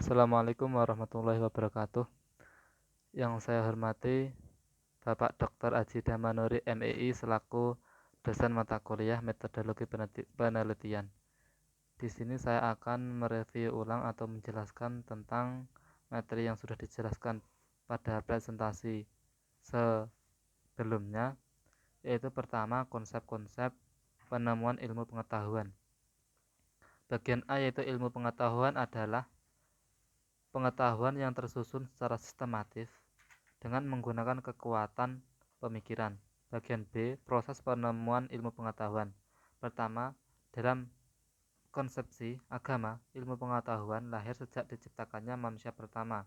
Assalamualaikum warahmatullahi wabarakatuh. Yang saya hormati Bapak Dr. Aji Damanuri MEI selaku dosen mata kuliah metodologi penelitian. Di sini saya akan mereview ulang atau menjelaskan tentang materi yang sudah dijelaskan pada presentasi sebelumnya, yaitu pertama konsep-konsep penemuan ilmu pengetahuan. Bagian A yaitu ilmu pengetahuan adalah pengetahuan yang tersusun secara sistematis dengan menggunakan kekuatan pemikiran. Bagian B, proses penemuan ilmu pengetahuan. Pertama, dalam konsepsi agama, ilmu pengetahuan lahir sejak diciptakannya manusia pertama,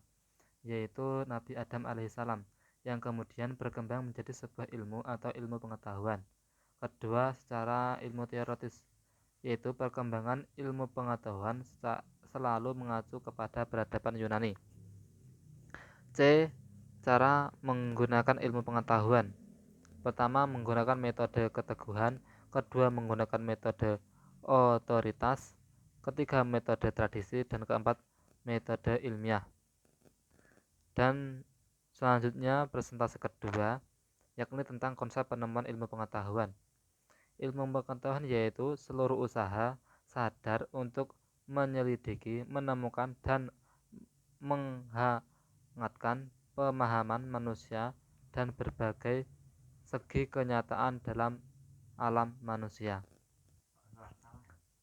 yaitu Nabi Adam alaihissalam, yang kemudian berkembang menjadi sebuah ilmu atau ilmu pengetahuan. Kedua, secara ilmu teoritis, yaitu perkembangan ilmu pengetahuan selalu mengacu kepada peradaban Yunani. C. Cara menggunakan ilmu pengetahuan. Pertama, menggunakan metode keteguhan. Kedua, menggunakan metode otoritas. Ketiga, metode tradisi. Dan keempat, metode ilmiah. Dan selanjutnya presentasi kedua, yakni tentang konsep penemuan ilmu pengetahuan. Ilmu pengetahuan yaitu seluruh usaha sadar untuk menyelidiki, menemukan, dan menghangatkan pemahaman manusia dan berbagai segi kenyataan dalam alam manusia.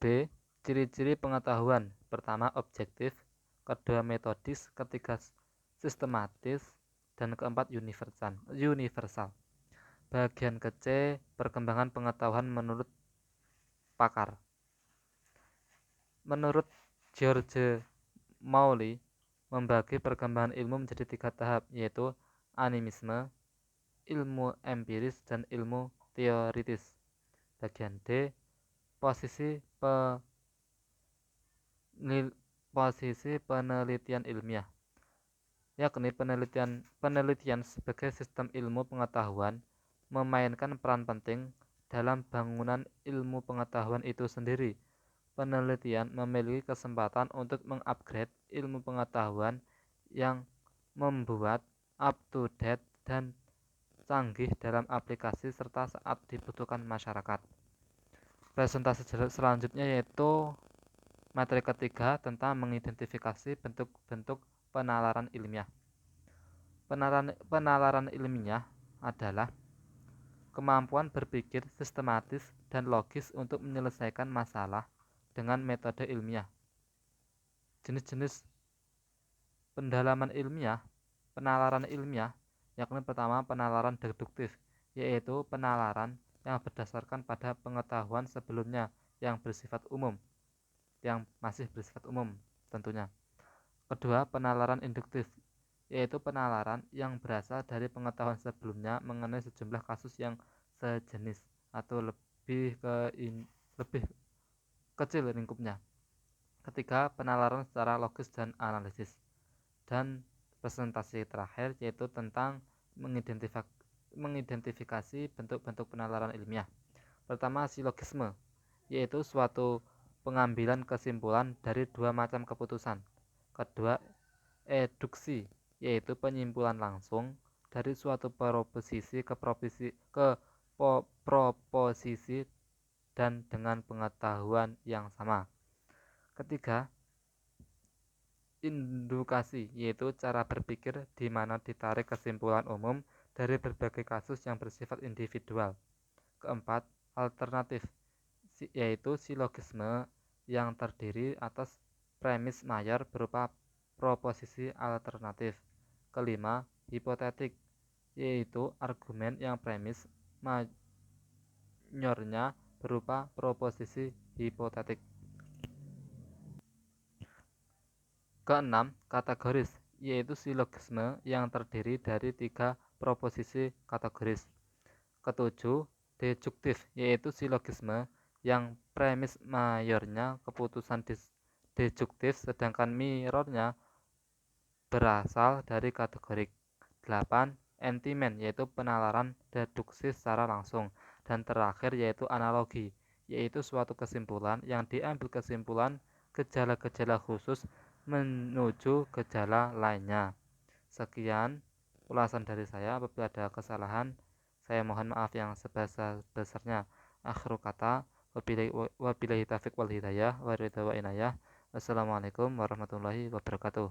B. Ciri-ciri pengetahuan. Pertama, objektif. Kedua, metodis. Ketiga, sistematis. Dan keempat, universal. Bagian ke C, perkembangan pengetahuan menurut pakar. Menurut George Mauly, membagi perkembangan ilmu menjadi 3 tahap, yaitu animisme, ilmu empiris, dan ilmu teoritis. Bagian D, posisi penelitian ilmiah, yakni penelitian sebagai sistem ilmu pengetahuan memainkan peran penting dalam bangunan ilmu pengetahuan itu sendiri. Penelitian memiliki kesempatan untuk mengupgrade ilmu pengetahuan yang membuat up-to-date dan canggih dalam aplikasi serta saat dibutuhkan masyarakat. Presentasi selanjutnya yaitu materi ketiga tentang mengidentifikasi bentuk-bentuk penalaran ilmiah. Penalaran ilmiah adalah kemampuan berpikir sistematis dan logis untuk menyelesaikan masalah dengan metode ilmiah. Jenis-jenis pendalaman ilmiah, penalaran ilmiah, yakni pertama penalaran deduktif, yaitu penalaran yang berdasarkan pada pengetahuan sebelumnya yang masih bersifat umum tentunya. Kedua, penalaran induktif, yaitu penalaran yang berasal dari pengetahuan sebelumnya mengenai sejumlah kasus yang sejenis atau lebih kecil lingkupnya. Ketiga, penalaran secara logis dan analisis. Dan presentasi terakhir yaitu tentang mengidentifikasi bentuk-bentuk penalaran ilmiah. Pertama, silogisme, yaitu suatu pengambilan kesimpulan dari dua macam keputusan. Kedua, eduksi, yaitu penyimpulan langsung dari suatu proposisi ke proposisi dan dengan pengetahuan yang sama. Ketiga, indukasi, yaitu cara berpikir di mana ditarik kesimpulan umum dari berbagai kasus yang bersifat individual. Keempat, alternatif, yaitu silogisme yang terdiri atas premis mayor berupa proposisi alternatif. Kelima, hipotetik, yaitu argumen yang premis mayornya berupa proposisi hipotetik. Keenam, kategoris, yaitu silogisme yang terdiri dari 3 proposisi kategoris. Ketujuh, deduktif, yaitu silogisme yang premis mayornya keputusan deduktif sedangkan minornya berasal dari kategorik. 8. Entimen, yaitu penalaran deduksi secara langsung. Dan terakhir yaitu analogi, yaitu suatu kesimpulan yang diambil kesimpulan gejala-gejala khusus menuju gejala lainnya. Sekian ulasan dari saya. Apabila ada kesalahan, saya mohon maaf yang sebesar-besarnya. Akhir kata, wabillahi taufiq wal hidayah, wa ridha wa inayah. Wassalamualaikum warahmatullahi wabarakatuh.